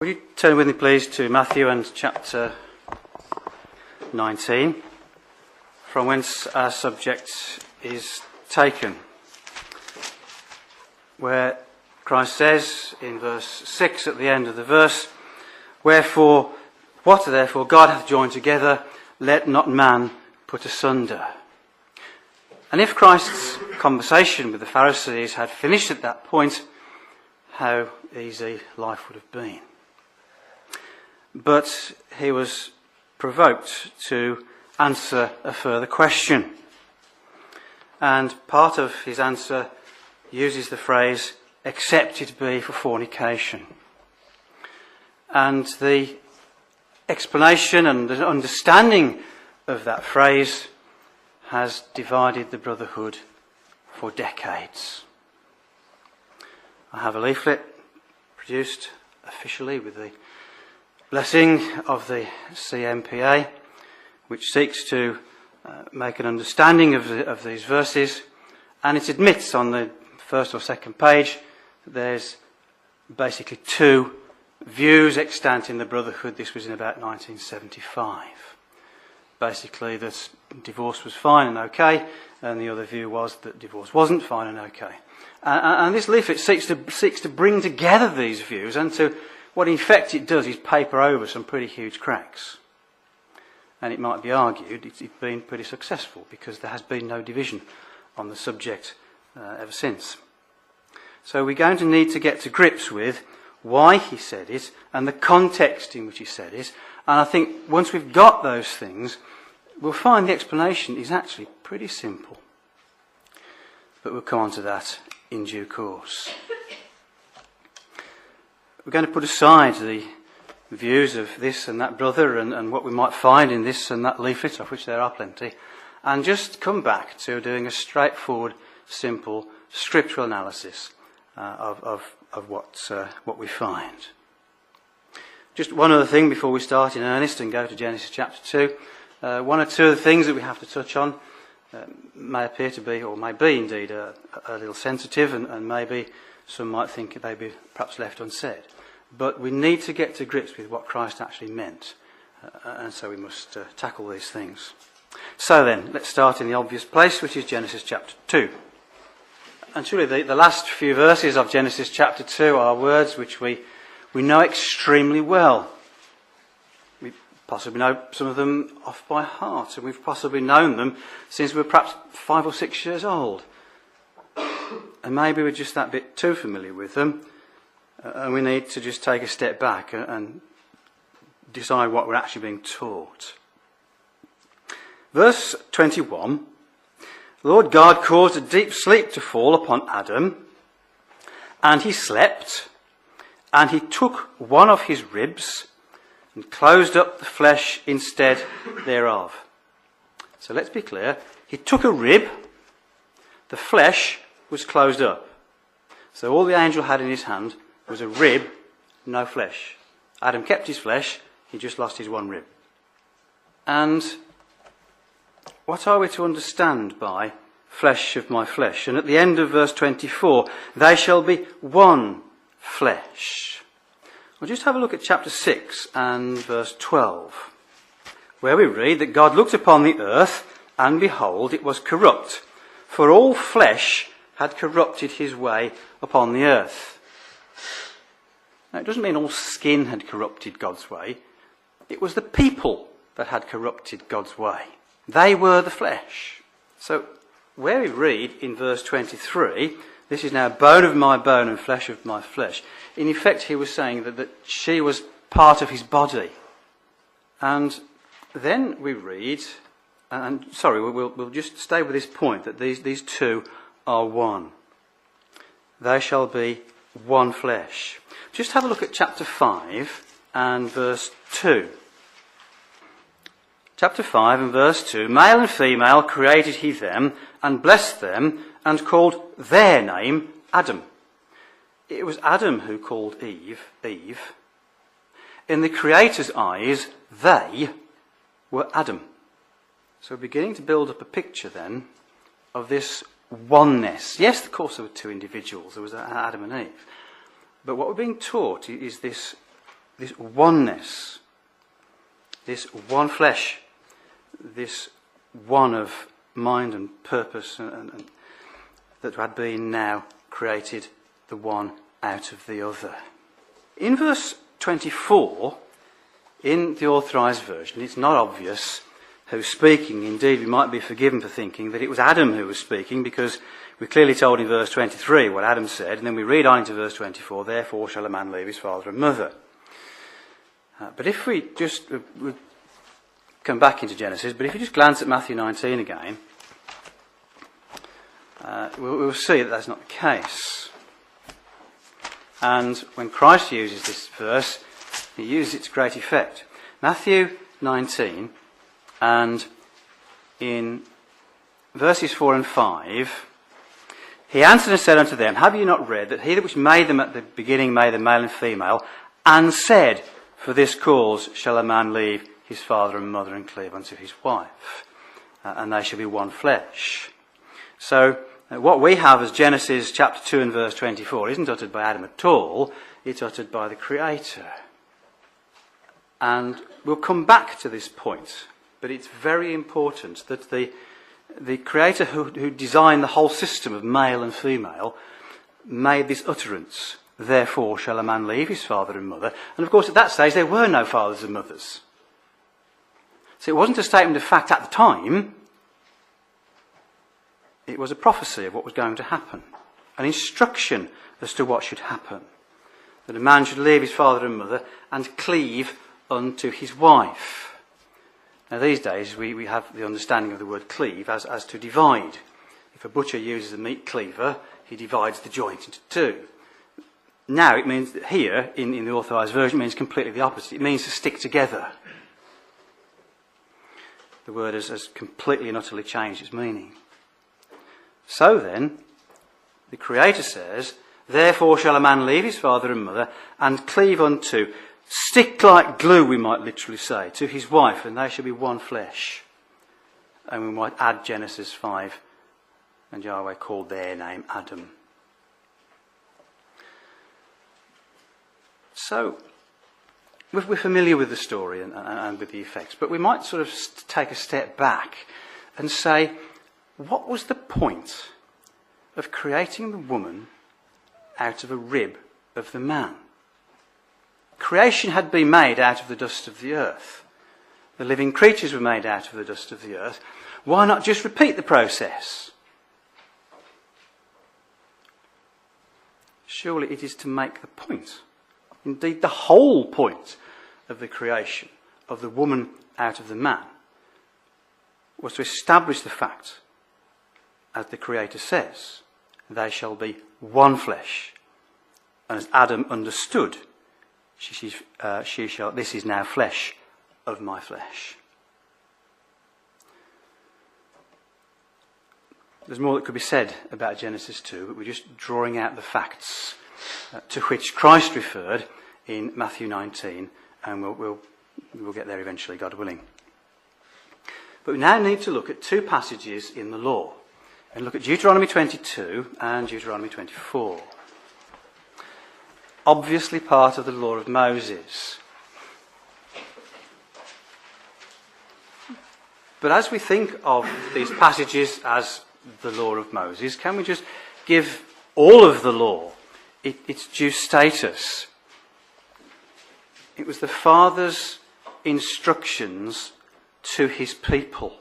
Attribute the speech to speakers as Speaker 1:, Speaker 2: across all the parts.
Speaker 1: Would you turn with me, please, to Matthew and chapter 19, from whence our subject is taken, where Christ says in verse 6 at the end of the verse, "Wherefore, what therefore God hath joined together, let not man put asunder." And if Christ's conversation with the Pharisees had finished at that point, how easy life would have been. But he was provoked to answer a further question. And part of his answer uses the phrase, "except it be for fornication." And the explanation and the understanding of that phrase has divided the brotherhood for decades. I have a leaflet produced officially with the blessing of the CMPA, which seeks to make an understanding of these verses, and it admits on the first or second page that there's basically two views extant in the brotherhood. This was in about 1975. Basically that divorce was fine and okay, and the other view was that divorce wasn't fine and okay. And this leaflet seeks to bring together these views, and to what in effect it does is paper over some pretty huge cracks. And it might be argued it's been pretty successful, because there has been no division on the subject ever since. So we're going to need to get to grips with why he said it and the context in which he said it. And I think once we've got those things, we'll find the explanation is actually pretty simple. But we'll come on to that in due course. We're going to put aside the views of this and that brother and what we might find in this and that leaflet, of which there are plenty, and just come back to doing a straightforward, simple scriptural analysis of what we find. Just one other thing before we start in earnest and go to Genesis chapter 2. One or two of the things that we have to touch on may appear to be, or may be indeed, a little sensitive, and maybe some might think they'd be perhaps left unsaid. But we need to get to grips with what Christ actually meant, and so we must tackle these things. So then, let's start in the obvious place, which is Genesis chapter 2. And truly, the last few verses of Genesis chapter 2 are words which we know extremely well. We possibly know some of them off by heart, and we've possibly known them since we were perhaps 5 or 6 years old. And maybe we're just that bit too familiar with them, and we need to just take a step back and decide what we're actually being taught. Verse 21, "The Lord God caused a deep sleep to fall upon Adam, and he slept, and he took one of his ribs and closed up the flesh instead thereof." So let's be clear. He took a rib, the flesh was closed up. So all the angel had in his hand was a rib, no flesh. Adam kept his flesh, he just lost his one rib. And what are we to understand by flesh of my flesh? And at the end of verse 24, "They shall be one flesh." Well, just have a look at chapter 6 and verse 12, where we read that God looked upon the earth, and behold, it was corrupt, for all flesh had corrupted his way upon the earth. Now, it doesn't mean all skin had corrupted God's way. It was the people that had corrupted God's way. They were the flesh. So, where we read in verse 23, "This is now bone of my bone and flesh of my flesh," in effect he was saying that she was part of his body. And then we read, we'll just stay with this point, that these two are one. They shall be one flesh. Just have a look at chapter 5 and verse 2. Chapter 5 and verse 2, "Male and female created he them, and blessed them, and called their name Adam." It was Adam who called Eve. In the Creator's eyes, they were Adam. So we're beginning to build up a picture then of this oneness. Yes, of course, there were two individuals. There was Adam and Eve. But what we're being taught is this this oneness, this one flesh, this one of mind and purpose, and that had been now created the one out of the other. In verse 24, in the Authorised Version, it's not obvious who's speaking. Indeed, we might be forgiven for thinking that it was Adam who was speaking, because we're clearly told in verse 23 what Adam said, and then we read on into verse 24, therefore shall a man leave his father and mother. But if we just we'll come back into Genesis, but if you just glance at Matthew 19 again, we'll see that that's not the case. And when Christ uses this verse, he uses it to great effect. Matthew 19, and in verses 4 and 5, he answered and said unto them, have you not read that he that which made them at the beginning made them male and female, and said, for this cause shall a man leave his father and mother and cleave unto his wife, and they shall be one flesh. So what we have as Genesis chapter 2 and verse 24 isn't uttered by Adam at all, it's uttered by the Creator. And we'll come back to this point, but it's very important that the Creator who designed the whole system of male and female made this utterance, therefore shall a man leave his father and mother. And of course at that stage there were no fathers and mothers. So it wasn't a statement of fact at the time, it was a prophecy of what was going to happen, an instruction as to what should happen. That a man should leave his father and mother and cleave unto his wife. Now these days we have the understanding of the word cleave as to divide. If a butcher uses a meat cleaver, he divides the joint into two. Now it means that here, in the Authorised Version, it means completely the opposite. It means to stick together. The word has completely and utterly changed its meaning. So then, the Creator says, therefore shall a man leave his father and mother and cleave unto, stick like glue, we might literally say, to his wife, and they shall be one flesh. And we might add Genesis 5, and Yahweh called their name Adam. So, we're familiar with the story and with the effects, but we might sort of take a step back and say, what was the point of creating the woman out of a rib of the man? Creation had been made out of the dust of the earth. The living creatures were made out of the dust of the earth. Why not just repeat the process? Surely it is to make the point, indeed the whole point of the creation of the woman out of the man, was to establish the fact, as the Creator says, they shall be one flesh. And as Adam understood, this is now flesh of my flesh. There's more that could be said about Genesis 2, but we're just drawing out the facts to which Christ referred in Matthew 19, and we'll get there eventually, God willing. But we now need to look at two passages in the law, and look at Deuteronomy 22 and Deuteronomy 24. Obviously part of the law of Moses. But as we think of these passages as the law of Moses, can we just give all of the law its due status? It was the Father's instructions to his people.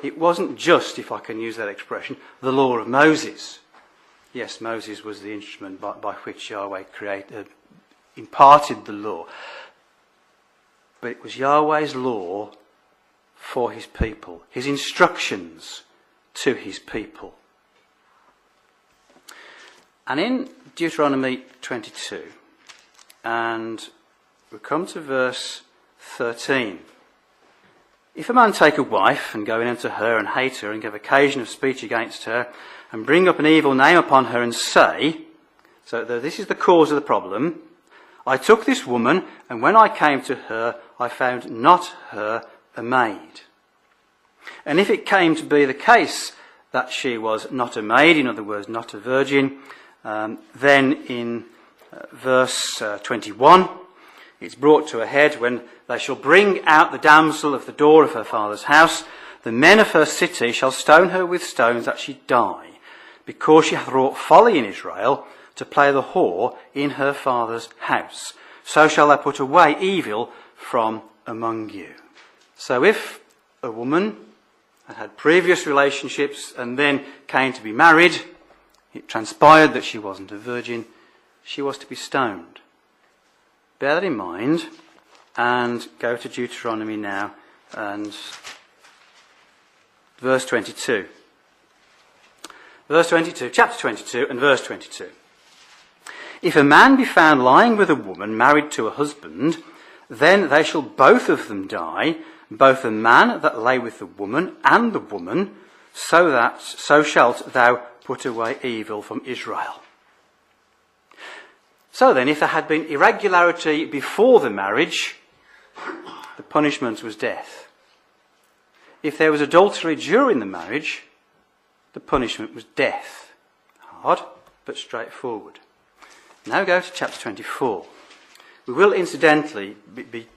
Speaker 1: It wasn't just, if I can use that expression, the law of Moses. Yes, Moses was the instrument by which Yahweh imparted the law. But it was Yahweh's law for his people, his instructions to his people. And in Deuteronomy 22, and we come to verse 13. If a man take a wife, and go in unto her, and hate her, and give occasion of speech against her, and bring up an evil name upon her, and say, so this is the cause of the problem, I took this woman, and when I came to her, I found not her a maid. And if it came to be the case that she was not a maid, in other words, not a virgin, then in verse 21, It's brought to a head when they shall bring out the damsel of the door of her father's house. The men of her city shall stone her with stones that she die, because she hath wrought folly in Israel, to play the whore in her father's house. So shall they put away evil from among you. So if a woman had previous relationships and then came to be married, it transpired that she wasn't a virgin, she was to be stoned. Bear that in mind and go to Deuteronomy now and verse 22. Verse 22, chapter 22 and verse 22. If a man be found lying with a woman married to a husband, then they shall both of them die, both the man that lay with the woman and the woman, so shalt thou put away evil from Israel. So then, if there had been irregularity before the marriage, the punishment was death. If there was adultery during the marriage, the punishment was death. Hard, but straightforward. Now go to chapter 24. We will incidentally be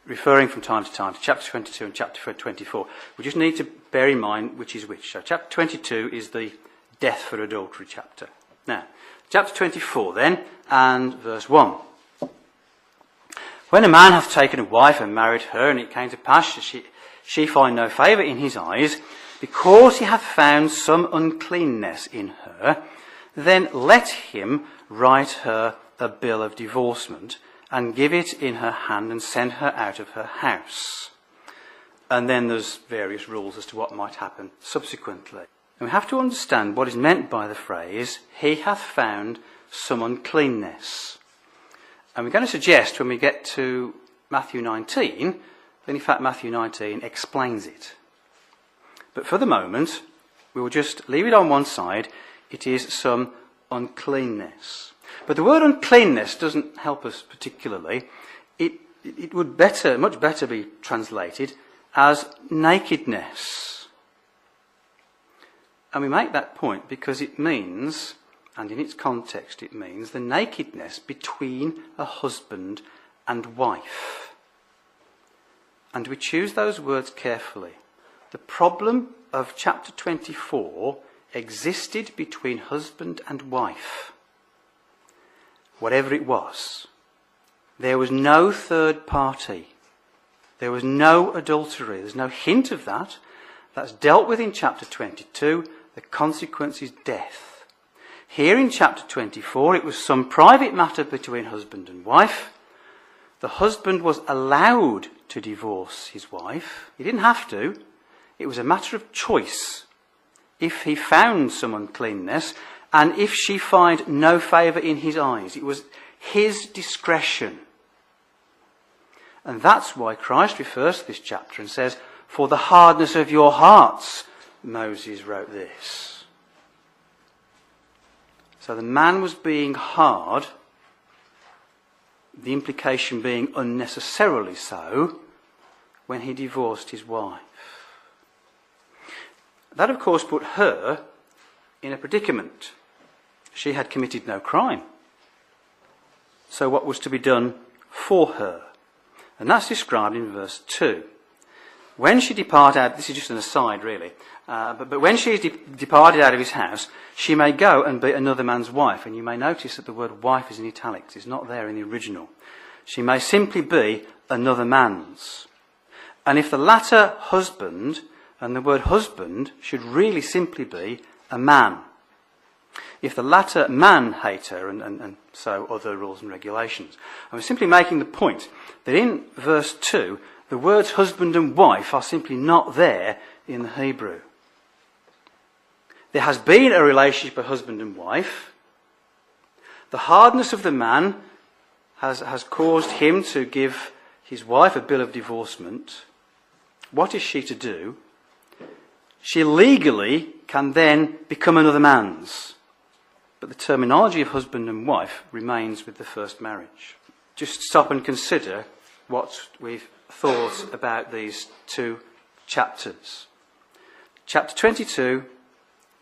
Speaker 1: referring from time to time to chapter 22 and chapter 24. We just need to bear in mind which is which. So chapter 22 is the death for adultery chapter. Now, chapter 24 then, and verse 1. When a man hath taken a wife and married her, and it came to pass that she find no favour in his eyes, because he hath found some uncleanness in her, then let him write her a bill of divorcement, and give it in her hand, and send her out of her house. And then there's various rules as to what might happen subsequently. And we have to understand what is meant by the phrase, he hath found some uncleanness. And we're going to suggest when we get to Matthew 19, that in fact Matthew 19 explains it. But for the moment, we will just leave it on one side. It is some uncleanness. But the word uncleanness doesn't help us particularly. It would much better be translated as nakedness. And we make that point because it means, and in its context it means, the nakedness between a husband and wife. And we choose those words carefully. The problem of chapter 24 existed between husband and wife. Whatever it was. There was no third party. There was no adultery. There's no hint of that. That's dealt with in chapter 22. The consequence is death. Here in chapter 24, it was some private matter between husband and wife. The husband was allowed to divorce his wife. He didn't have to. It was a matter of choice. If he found some uncleanness, and if she find no favour in his eyes, it was his discretion. And that's why Christ refers to this chapter and says, for the hardness of your hearts, Moses wrote this. So the man was being hard, the implication being unnecessarily so, when he divorced his wife. That, of course, put her in a predicament. She had committed no crime. So what was to be done for her? And that's described in verse 2. When she departed out, this is just an aside really, but when she departed out of his house, she may go and be another man's wife. And you may notice that the word wife is in italics. It's not there in the original. She may simply be another man's. And if the latter husband, and the word husband should really simply be a man. If the latter man hate her, and so other rules and regulations. I'm simply making the point that in verse 2, the words husband and wife are simply not there in the Hebrew. There has been a relationship of husband and wife. The hardness of the man has caused him to give his wife a bill of divorcement. What is she to do? She legally can then become another man's. But the terminology of husband and wife remains with the first marriage. Just stop and consider what we've thought about these two chapters. Chapter 22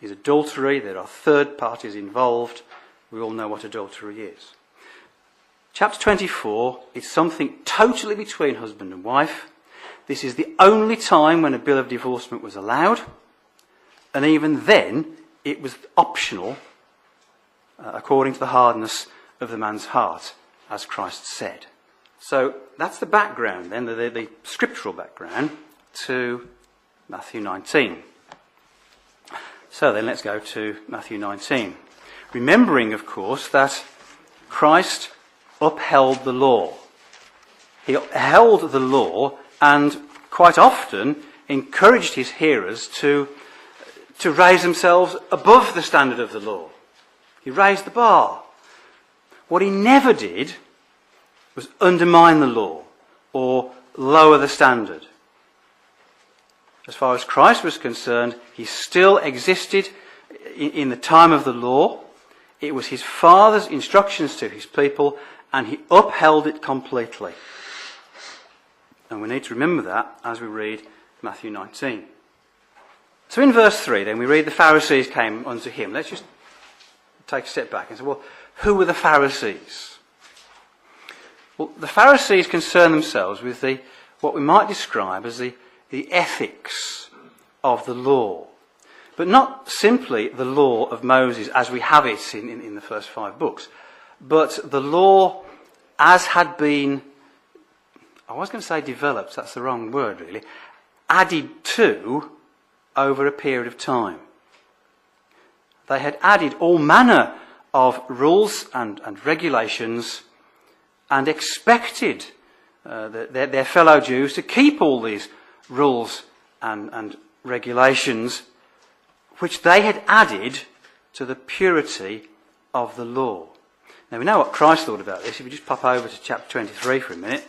Speaker 1: is adultery. There are third parties involved. We all know what adultery is. Chapter 24 is something totally between husband and wife. This is the only time when a bill of divorcement was allowed, and even then it was optional according to the hardness of the man's heart, as Christ said. So that's the background then, the scriptural background to Matthew 19. So then let's go to Matthew 19. Remembering, of course, that Christ upheld the law. He upheld the law and quite often encouraged his hearers to raise themselves above the standard of the law. He raised the bar. What he never did was undermine the law or lower the standard. As far as Christ was concerned, he still existed in the time of the law. It was his Father's instructions to his people, and he upheld it completely. And we need to remember that as we read Matthew 19. So in verse 3 then we read the Pharisees came unto him. Let's just take a step back and say, well, who were the Pharisees? Well, the Pharisees concern themselves with what we might describe as the ethics of the law. But not simply the law of Moses as we have it in the first 5 books, but the law as had been, I was going to say developed, that's the wrong word really, added to over a period of time. They had added all manner of rules and regulations and expected their fellow Jews to keep all these rules and regulations which they had added to the purity of the law. Now we know what Christ thought about this. If you just pop over to chapter 23 for a minute.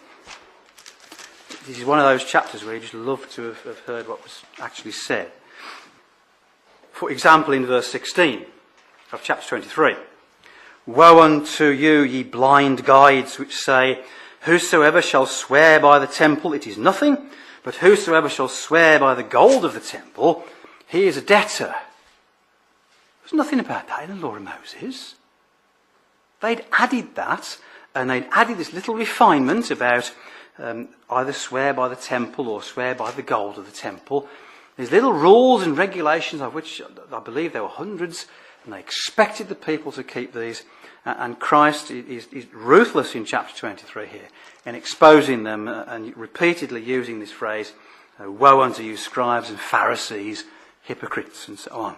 Speaker 1: This is one of those chapters where you just love to have heard what was actually said. For example, in verse 16 of chapter 23. Woe unto you, ye blind guides, which say, whosoever shall swear by the temple, it is nothing, but whosoever shall swear by the gold of the temple, he is a debtor. There's nothing about that in the law of Moses. They'd added that, and they'd added this little refinement about either swear by the temple or swear by the gold of the temple. These little rules and regulations, of which I believe there were hundreds, and they expected the people to keep these. And Christ is ruthless in chapter 23 here in exposing them and repeatedly using this phrase, woe unto you scribes and Pharisees, hypocrites, and so on.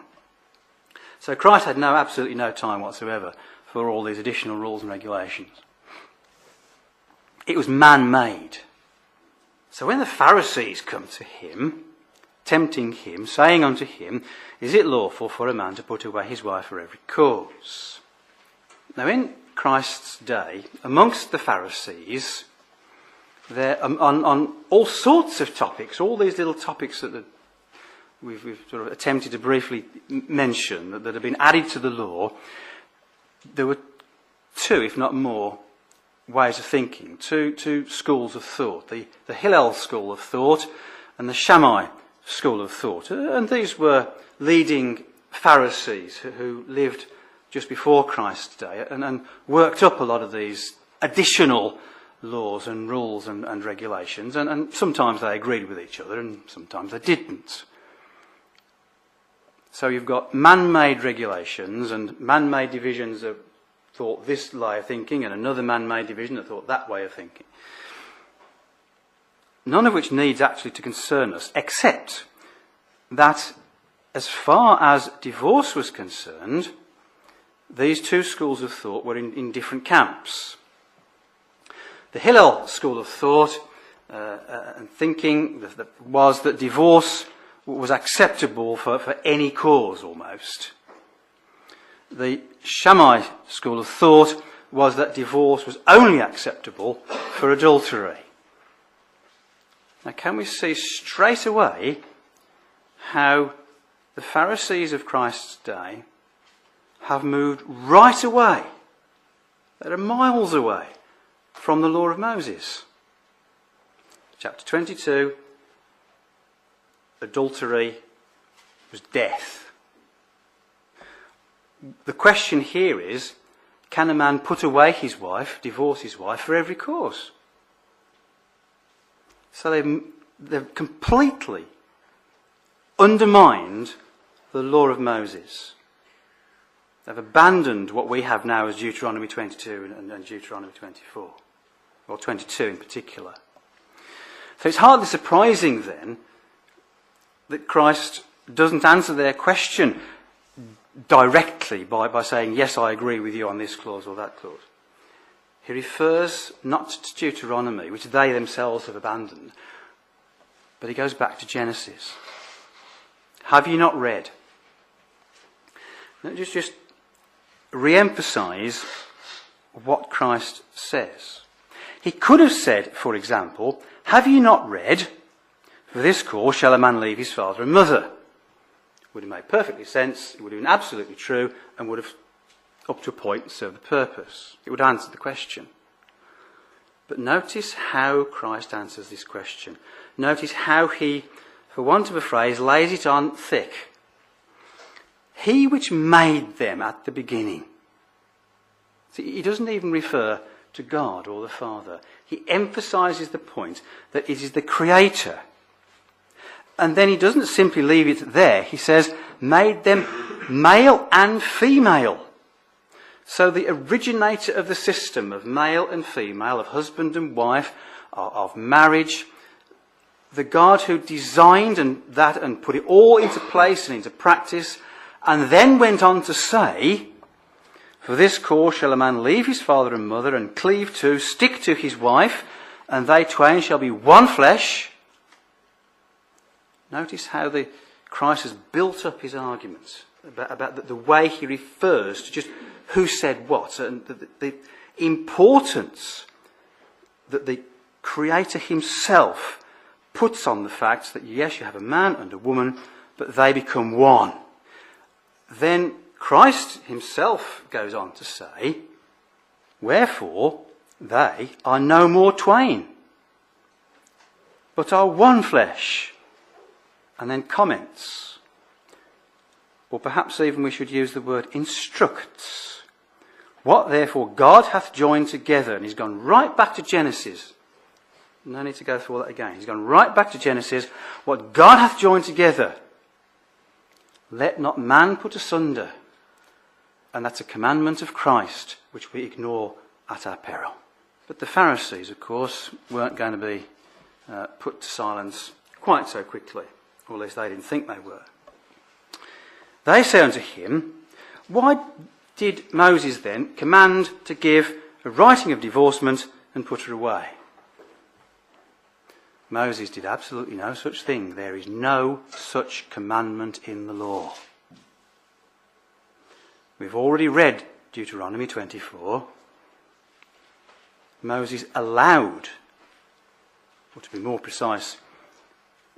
Speaker 1: So Christ had absolutely no time whatsoever for all these additional rules and regulations. It was man-made. So when the Pharisees come to him, tempting him, saying unto him, is it lawful for a man to put away his wife for every cause? Now in Christ's day, amongst the Pharisees, there on all sorts of topics, all these little topics that we've sort of attempted to briefly mention, that have been added to the law, there were 2, if not more, ways of thinking, two schools of thought, the Hillel school of thought and the Shammai school of thought. And these were leading Pharisees who lived just before Christ's day and worked up a lot of these additional laws and rules and regulations. And sometimes they agreed with each other and sometimes they didn't. So you've got man-made regulations and man-made divisions of thought this way of thinking and another man-made division that thought that way of thinking. None of which needs actually to concern us, except that as far as divorce was concerned, these 2 schools of thought were in different camps. The Hillel school of thought and thinking was that divorce was acceptable for any cause almost. The Shammai school of thought was that divorce was only acceptable for adultery. Now, can we see straight away how the Pharisees of Christ's day have moved right away, they're miles away, from the law of Moses? Chapter 22, adultery was death. The question here is, can a man put away his wife, divorce his wife, for every cause? So they've completely undermined the law of Moses. They've abandoned what we have now as Deuteronomy 22 and Deuteronomy 24, or 22 in particular. So it's hardly surprising then that Christ doesn't answer their question directly by saying, yes, I agree with you on this clause or that clause. He refers not to Deuteronomy, which they themselves have abandoned, but he goes back to Genesis. Have you not read? Just re-emphasize what Christ says. He could have said, for example, have you not read, for this cause shall a man leave his father and mother? Would have made perfectly sense, it would have been absolutely true, and would have, up to a point, served the purpose. It would have answered the question. But notice how Christ answers this question. Notice how he, for want of a phrase, lays it on thick. He which made them at the beginning. See, he doesn't even refer to God or the Father. He emphasises the point that it is the Creator. And then he doesn't simply leave it there. He says, made them male and female. So the originator of the system of male and female, of husband and wife, of marriage, the God who designed that and put it all into place and into practice, and then went on to say, for this cause shall a man leave his father and mother and cleave to, stick to his wife, and they twain shall be one flesh. Notice how Christ has built up his arguments about the way he refers to just who said what, and the importance that the Creator himself puts on the fact that, yes, you have a man and a woman, but they become one. Then Christ himself goes on to say, wherefore they are no more twain, but are one flesh. And then comments, or perhaps even we should use the word instructs. What therefore God hath joined together, and he's gone right back to Genesis. No need to go through all that again. He's gone right back to Genesis. What God hath joined together, let not man put asunder. And that's a commandment of Christ, which we ignore at our peril. But the Pharisees, of course, weren't going to be put to silence quite so quickly. Or at least they didn't think they were. They say unto him, why did Moses then command to give a writing of divorcement and put her away? Moses did absolutely no such thing. There is no such commandment in the law. We've already read Deuteronomy 24. Moses allowed, or to be more precise,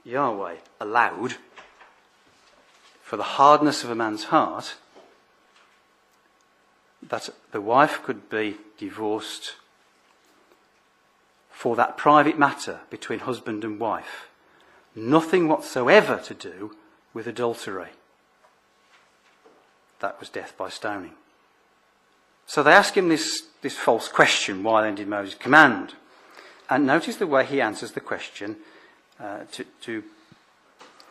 Speaker 1: Yahweh allowed, for the hardness of a man's heart, that the wife could be divorced for that private matter between husband and wife. Nothing whatsoever to do with adultery. That was death by stoning. So they ask him this false question, why then did Moses command? And notice the way he answers the question to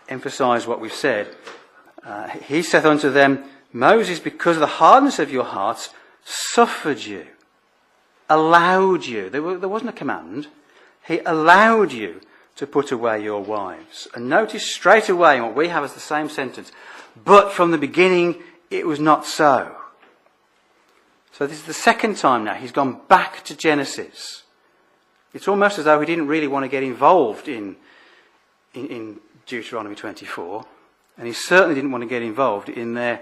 Speaker 1: emphasise what we've said. He saith unto them, Moses, because of the hardness of your hearts, suffered you, allowed you. There wasn't a command. He allowed you to put away your wives. And notice straight away what we have as the same sentence. But from the beginning, it was not so. So this is the second time now. He's gone back to Genesis. It's almost as though he didn't really want to get involved in Deuteronomy 24. And he certainly didn't want to get involved in their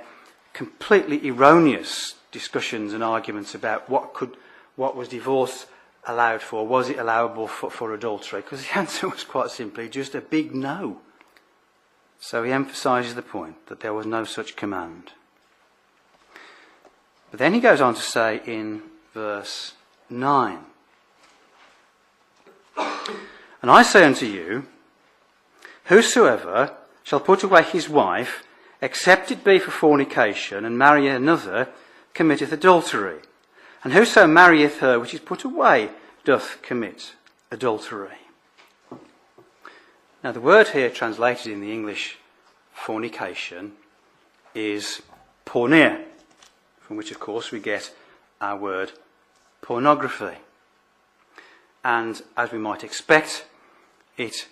Speaker 1: completely erroneous discussions and arguments about what was divorce allowed for. Was it allowable for adultery? Because the answer was quite simply just a big no. So he emphasises the point that there was no such command. But then he goes on to say in verse 9, and I say unto you, whosoever shall put away his wife, except it be for fornication, and marry another, committeth adultery. And whoso marrieth her which is put away doth commit adultery. Now the word here translated in the English fornication is porneia, from which of course we get our word pornography. And as we might expect, it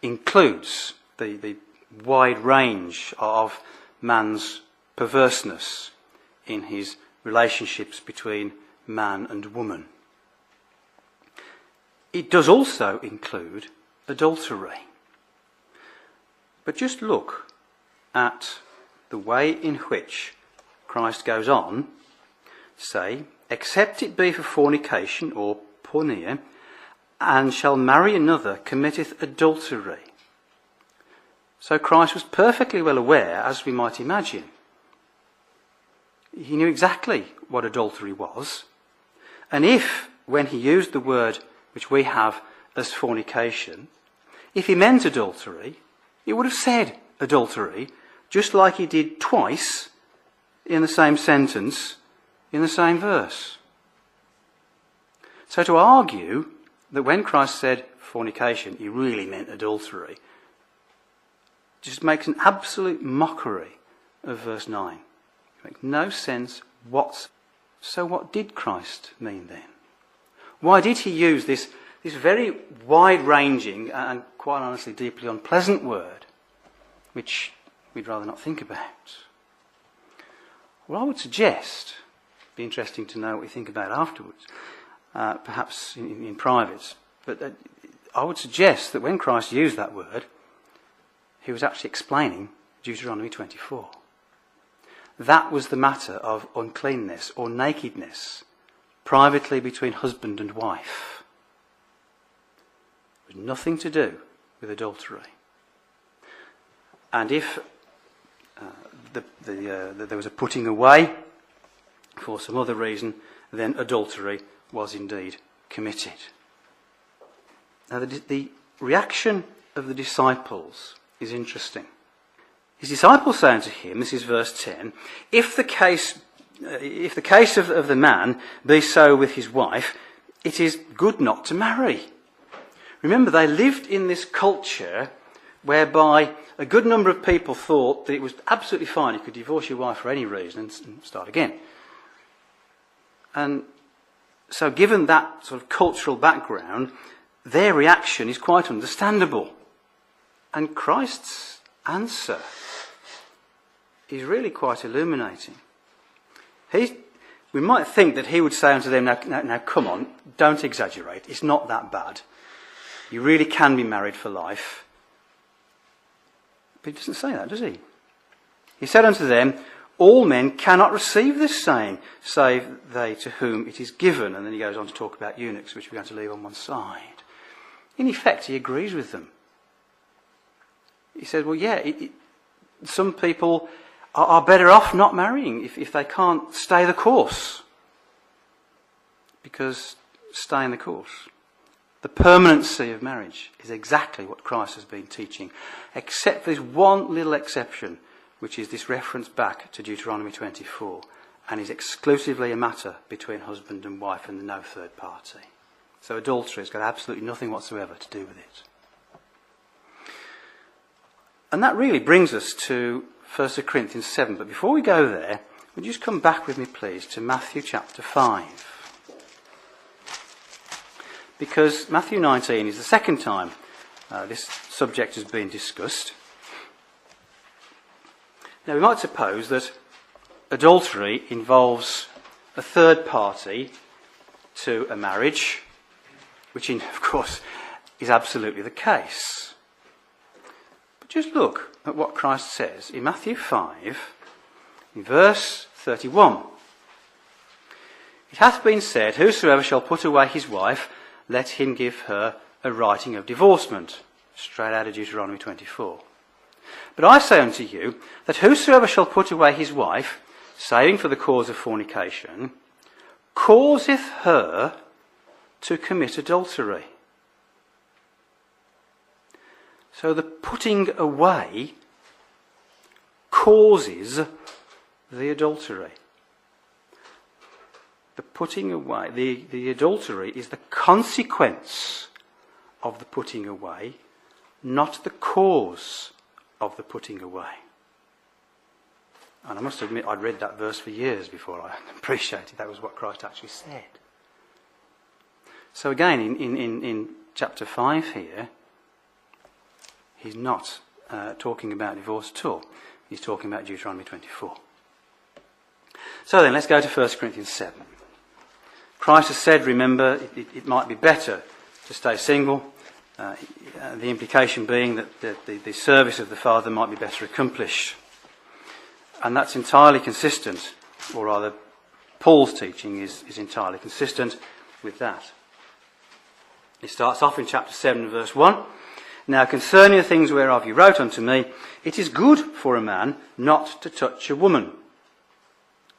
Speaker 1: includes the wide range of man's perverseness in his relationships between man and woman. It does also include adultery. But just look at the way in which Christ goes on to say, except it be for fornication or porneia, and shall marry another committeth adultery. So Christ was perfectly well aware, as we might imagine. He knew exactly what adultery was. And if, when he used the word which we have as fornication, if he meant adultery, he would have said adultery, just like he did twice in the same sentence, in the same verse. So to argue that when Christ said fornication, he really meant adultery, just makes an absolute mockery of verse 9. It makes no sense whatsoever. So what did Christ mean then? Why did he use this very wide-ranging and, quite honestly, deeply unpleasant word, which we'd rather not think about? Well, I would suggest, it'd be interesting to know what we think about afterwards, perhaps in private, but I would suggest that when Christ used that word, he was actually explaining Deuteronomy 24. That was the matter of uncleanness or nakedness, privately between husband and wife. It was nothing to do with adultery. And if there was a putting away for some other reason, then adultery was indeed committed. Now the reaction of the disciples is interesting. His disciples say unto him, this is verse 10, if the case of the man be so with his wife, it is good not to marry. Remember, they lived in this culture whereby a good number of people thought that it was absolutely fine, you could divorce your wife for any reason and start again. And so given that sort of cultural background, their reaction is quite understandable. And Christ's answer is really quite illuminating. We might think that he would say unto them, now come on, don't exaggerate, it's not that bad. You really can be married for life. But he doesn't say that, does he? He said unto them, all men cannot receive this saying, save they to whom it is given. And then he goes on to talk about eunuchs, which we're going to leave on one side. In effect, he agrees with them. He said, well, yeah, some people are better off not marrying if they can't stay the course. Because staying the course, the permanency of marriage, is exactly what Christ has been teaching, except for this one little exception, which is this reference back to Deuteronomy 24, and is exclusively a matter between husband and wife and no third party. So adultery has got absolutely nothing whatsoever to do with it. And that really brings us to 1 Corinthians 7. But before we go there, would you just come back with me, please, to Matthew chapter 5. Because Matthew 19 is the second time this subject has been discussed. Now, we might suppose that adultery involves a third party to a marriage, which, of course, is absolutely the case. But just look at what Christ says in Matthew 5, in verse 31. It hath been said, whosoever shall put away his wife, let him give her a writing of divorcement. Straight out of Deuteronomy 24. But I say unto you, that whosoever shall put away his wife, saving for the cause of fornication, causeth her to commit adultery. So the putting away causes the adultery. the putting away, the adultery is the consequence of the putting away, not the cause of the putting away. And I must admit, I'd read that verse for years before I appreciated that was what Christ actually said. So again, in chapter 5 here, he's not talking about divorce at all. He's talking about Deuteronomy 24. So then, let's go to 1 Corinthians 7. Christ has said, remember, it might be better to stay single. The implication being that the service of the Father might be better accomplished. And that's entirely consistent, or rather, Paul's teaching is entirely consistent with that. It starts off in chapter 7, verse 1. Now concerning the things whereof you wrote unto me, it is good for a man not to touch a woman.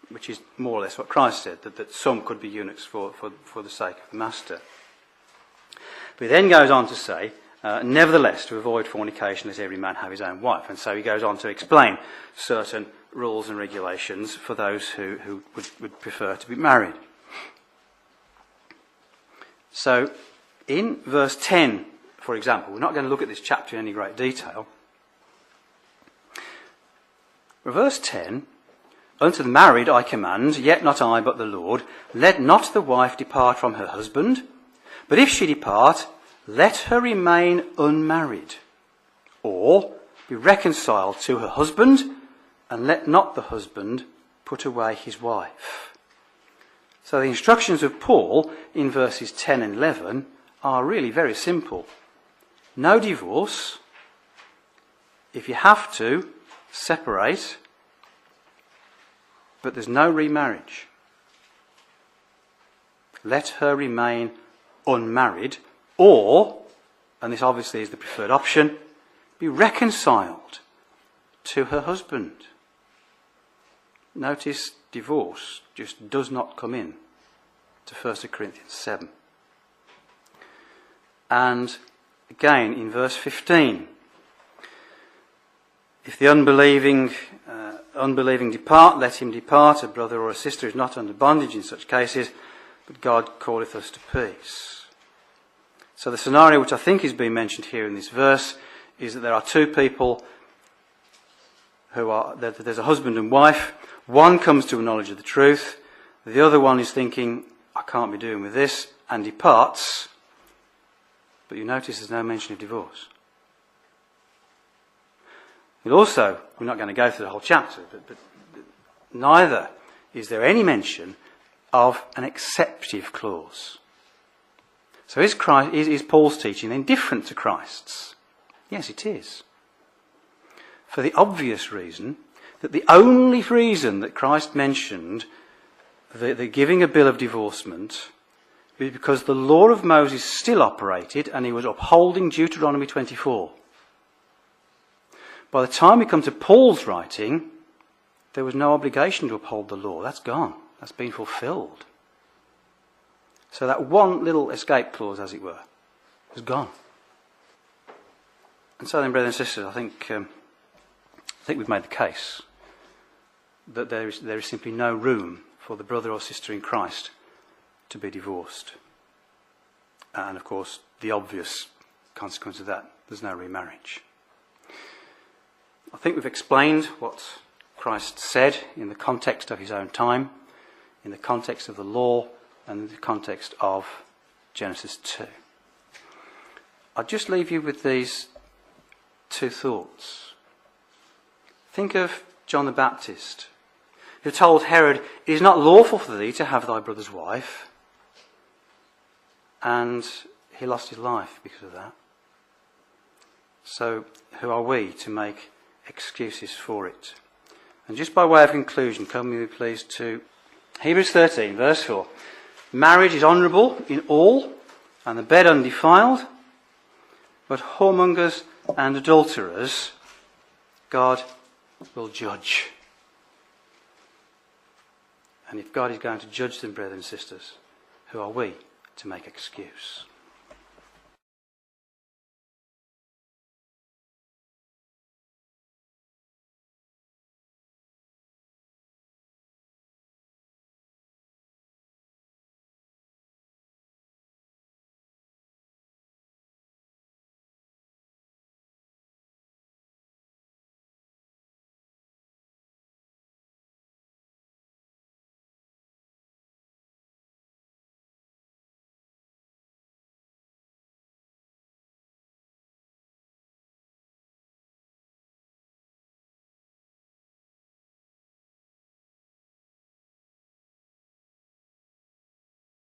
Speaker 1: Which is more or less what Christ said, that some could be eunuchs for the sake of the master. But he then goes on to say, nevertheless, to avoid fornication, let every man have his own wife. And so he goes on to explain certain rules and regulations for those who would prefer to be married. So, in verse 10, for example, we're not going to look at this chapter in any great detail. Verse 10, unto the married I command, yet not I but the Lord, let not the wife depart from her husband, but if she depart, let her remain unmarried, or be reconciled to her husband, and let not the husband put away his wife. So the instructions of Paul in verses 10 and 11 are really very simple. No divorce. If you have to, separate. But there's no remarriage. Let her remain unmarried, or, and this obviously is the preferred option, be reconciled to her husband. Notice divorce just does not come in to 1 Corinthians 7. And again in verse 15, if the unbelieving depart, let him depart. A brother or a sister is not under bondage in such cases, but God calleth us to peace. So the scenario which I think is being mentioned here in this verse is that there are two people there's a husband and wife. One comes to a knowledge of the truth. The other one is thinking, I can't be doing with this, and departs. But you notice there's no mention of divorce. And also, we're not going to go through the whole chapter, but neither is there any mention of an exceptive clause. So is Paul's teaching then different to Christ's? Yes, it is. For the obvious reason that the only reason that Christ mentioned the giving a bill of divorcement was because the law of Moses still operated and he was upholding Deuteronomy 24. By the time we come to Paul's writing, there was no obligation to uphold the law. That's gone. That's been fulfilled. So that one little escape clause, as it were, was gone. And so then, brothers and sisters, I think we've made the case that there is simply no room for the brother or sister in Christ to be divorced. And of course, the obvious consequence of that, there's no remarriage. I think we've explained what Christ said in the context of his own time, in the context of the law, and in the context of Genesis 2. I'll just leave you with these two thoughts. Think of John the Baptist, who told Herod, it is not lawful for thee to have thy brother's wife. And he lost his life because of that. So who are we to make excuses for it? And just by way of conclusion, come with me please to Hebrews 13, verse 4. Marriage is honourable in all, and the bed undefiled, but whoremongers and adulterers God will judge. And if God is going to judge them, brothers and sisters, who are we to make excuse?